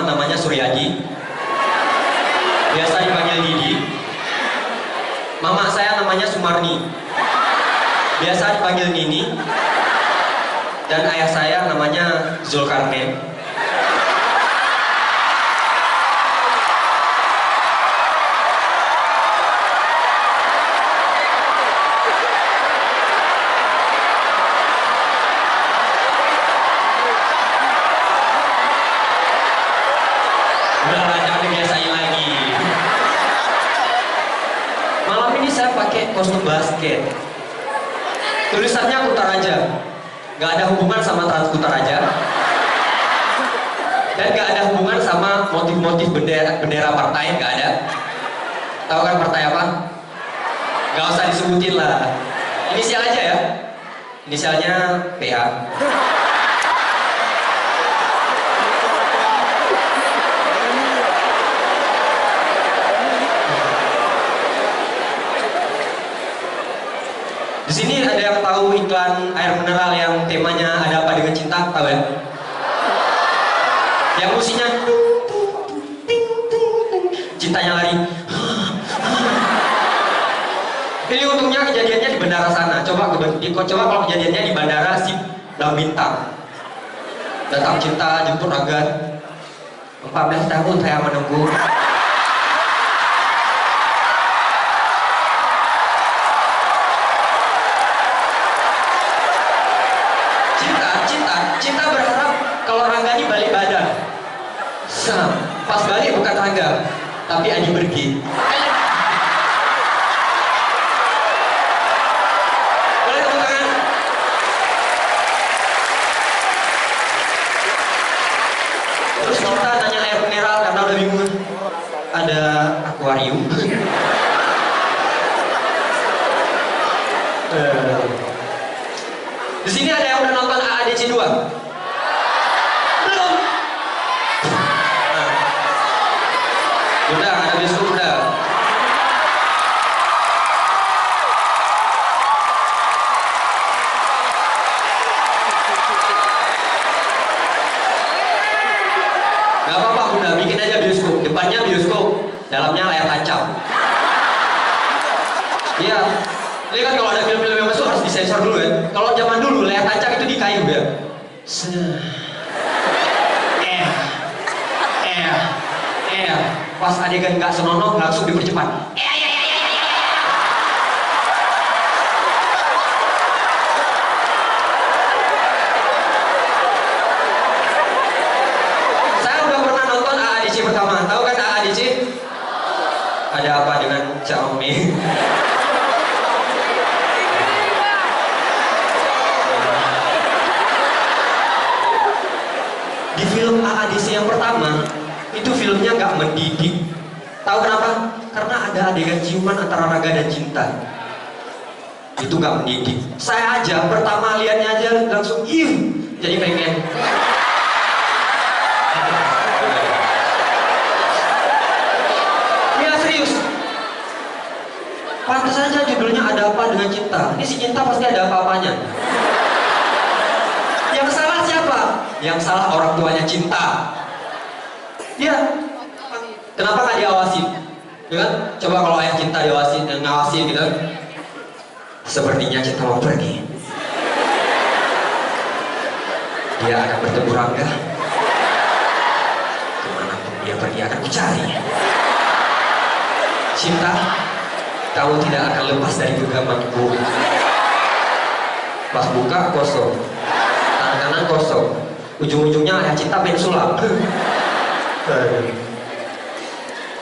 pertama namanya Suryadi, biasa dipanggil Didi. Mama saya namanya Sumarni, biasa dipanggil Nini. Dan ayah saya namanya Zulkarnain. Kostum basket, tulisannya Kutaraja, nggak ada hubungan sama Trans Kutaraja, dan nggak ada hubungan sama motif-motif bendera partai, nggak ada. Tahu kan partai apa? Nggak usah disebutin lah, inisial aja ya, inisialnya PA. Di sini ada yang tahu iklan air mineral yang temanya ada apa dengan cinta, tahu ya? Yang musiknya cintanya lari. Ini untungnya kejadiannya di bandara sana. Coba kalau kejadiannya di bandara Sip dan Bintang. Datang cinta jemput agan. 14 tahun saya menunggu. Cinta berharap kalau Rangga ini balik badan. Pas balik bukan Rangga, tapi Adi pergi. Boleh tepuk tangan? Terus kita tanya air mineral karena udah bingung. Ada akuarium. Di sini ada yang udah nonton AADC 2? Belum? Nah. Udah, ada bioskop udah. Gak apa-apa Bunda, bikin aja bioskop. Depannya bioskop, dalamnya layar tancap. Iya. Ini kan kalau ada film-film yang masuk harus disensor dulu ya. Kalau zaman dulu layar tancap itu di kayu ya. Pas adegan nggak senonoh langsung dipercepat. Saya udah pernah nonton AADC pertama. Tahu kan AADC? Ada apa dengan Xiaomi? Di film AADC yang pertama, itu filmnya nggak mendidik. Tahu kenapa? Karena ada adegan ciuman antara Raga dan Cinta. Itu nggak mendidik. Saya aja pertama lihatnya aja langsung jadi pengen. Iya serius. Pantas aja judulnya Ada Apa Dengan Cinta. Ini si Cinta pasti ada apa-apanya. Yang salah siapa? Yang salah orang tuanya Cinta. Iya. Kenapa nggak diawasin? Ya kan? Coba kalau ayah Cinta diawasin, ngawasin gitu. Sepertinya Cinta mau pergi. Dia akan bertemu Rangga. Kemanapun dia pergi akan kucari. Cinta, kamu tidak akan lepas dari genggamanku. Pas buka kosong, tangan kanan kosong, ujung-ujungnya ayah Cinta main sulap.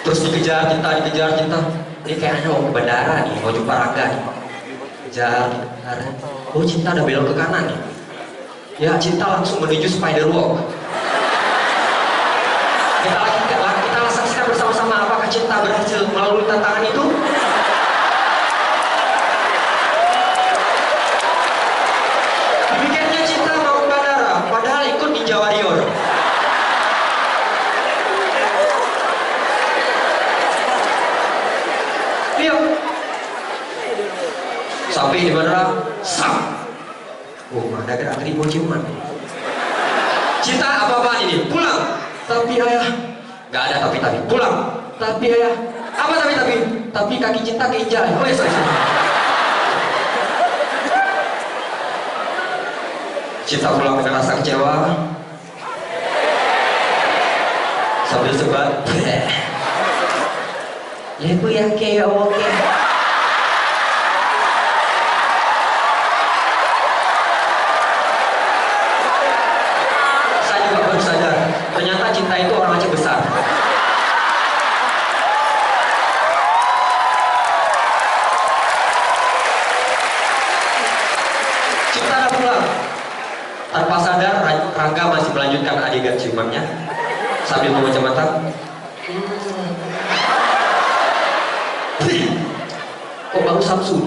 Terus dikejar Cinta. Ini kayaknya mau ke bandara nih, mau jumpa Rangga nih. Kejar, oh Cinta udah belok ke kanan nih. Ya Cinta langsung menuju spider walk. Kita saksikan bersama-sama apakah Cinta berhasil melalui tantangan itu. Demikiannya Cinta mau ke bandara, padahal ikut Ninja Warrior. Sampai di bandara, oh ada gerak ribu ciuman. Cinta apa-apaan ini? Pulang. Tapi ayah, nggak ada tapi pulang. Tapi ayah, apa tapi kaki cinta keinjak. Oh ya, sorry. Cinta pulang dengan rasa kecewa sambil sebat. Ya aku yang kayak oke. Saya juga baru sadar, ternyata cinta itu orang Aceh besar. Cinta dah pulang. Tanpa sadar, Rangga masih melanjutkan adegan ciumannya sambil memejam mata. Kok baru Samsung?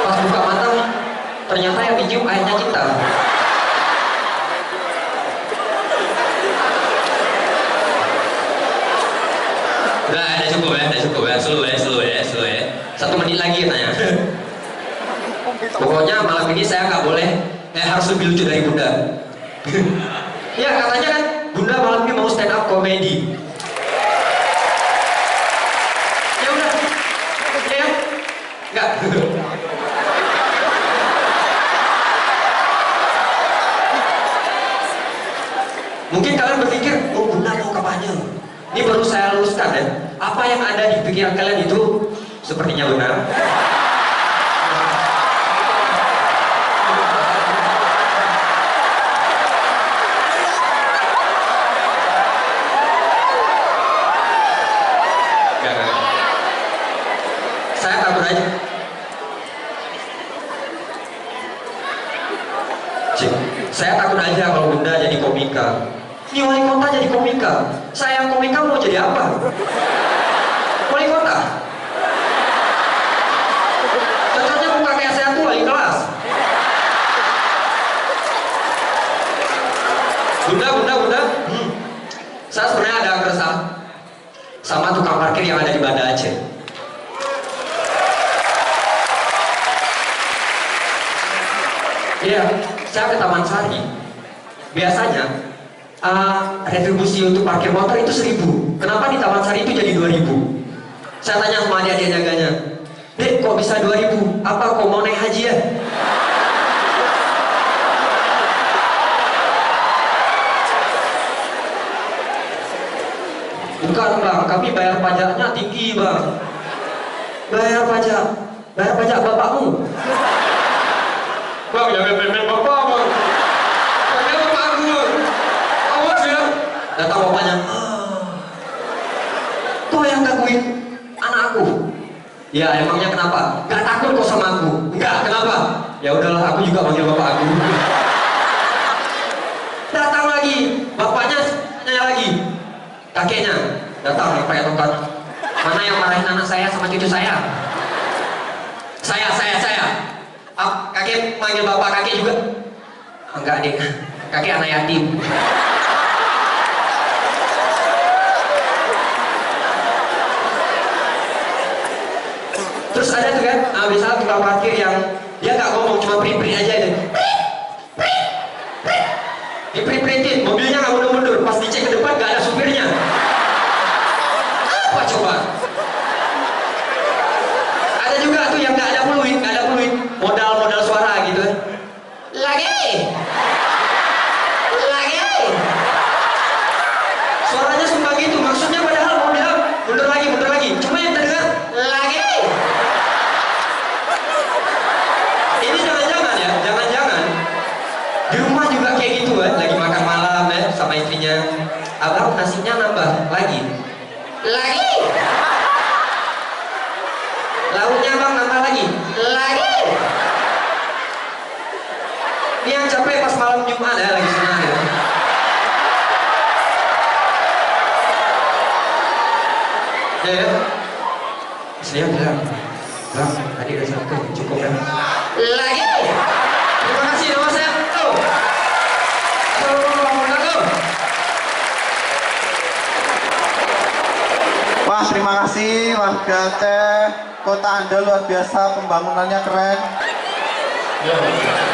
Pas buka mata, ternyata yang dicium ayahnya Cinta. Udah cukup ya, slow ya. 1 menit lagi katanya. Pokoknya malam ini saya nggak boleh, harus lebih lucu dari Bunda. Ya katanya kan Bunda malam ini mau stand up komedi. Ya udah, ya nggak. Mungkin kalian berpikir, oh Bunda mau kampanye. Ini baru saya luruskan ya. Apa yang ada di pikiran kalian itu sepertinya benar. Saya takut aja. Saya takut aja kalau Bunda jadi komika. Ini wali kota jadi komika. Saya yang komika mau jadi apa? Wali kota. Cocoknya muka kayak saya tuh wali kelas. Bunda. Saya sebenarnya ada keresahan sama tukang parkir yang ada di Banda Aceh. Iya, saya ke Taman Sari. Biasanya retribusi untuk parkir motor itu 1.000. Kenapa di Taman Sari itu jadi 2.000? Saya tanya sama adik-adik jaganya, Dek, kok bisa 2.000? Apa kok mau naik haji ya? Bukan bang, kami bayar pajaknya tinggi bang. Bayar pajak bapakmu. Bang, jangan main bapak bang. Pakai bapak aku. Awas ya. Datang bapaknya. Kau yang gangguin anak aku. Ya emangnya kenapa? Gak takut kok sama aku. Enggak, kenapa? Ya udahlah, aku juga panggil bapak aku. Datang lagi, bapaknya nanya lagi. Kakeknya datang pakai tongkat. Mana yang marahin anak saya sama cucu saya? Saya. Kakek manggil bapak kakek juga. Enggak deh, kakek anak yatim. Terus ada tuh kan, misalnya tukang parkir yang dia nggak ngomong, cuma print aja deh. Diprint-printin, mobilnya nggak mundur-mundur. Pas dicek ke depan nggak ada supirnya. Apa coba? Ada juga tuh yang nggak ada fluid, modal suara gitu. Lagi. Suaranya sumpah gitu, maksudnya padahal mau bilang mundur lagi. Cuma yang terdengar lagi. Ini jangan-jangan di rumah juga kayak gitu kan, lagi makan malam ya sama istrinya. Abang nasinya nambah lagi. Lauknya bang nambah lagi. Ini yang capek pas malam Jumat ya, lagi senang ya. Ya. Saya bilang, bang, tadi udah satu, cukup kan? Lagi. Terima kasih nama saya. Wah, terima kasih warga Aceh. Kota Anda luar biasa, pembangunannya keren. Yo.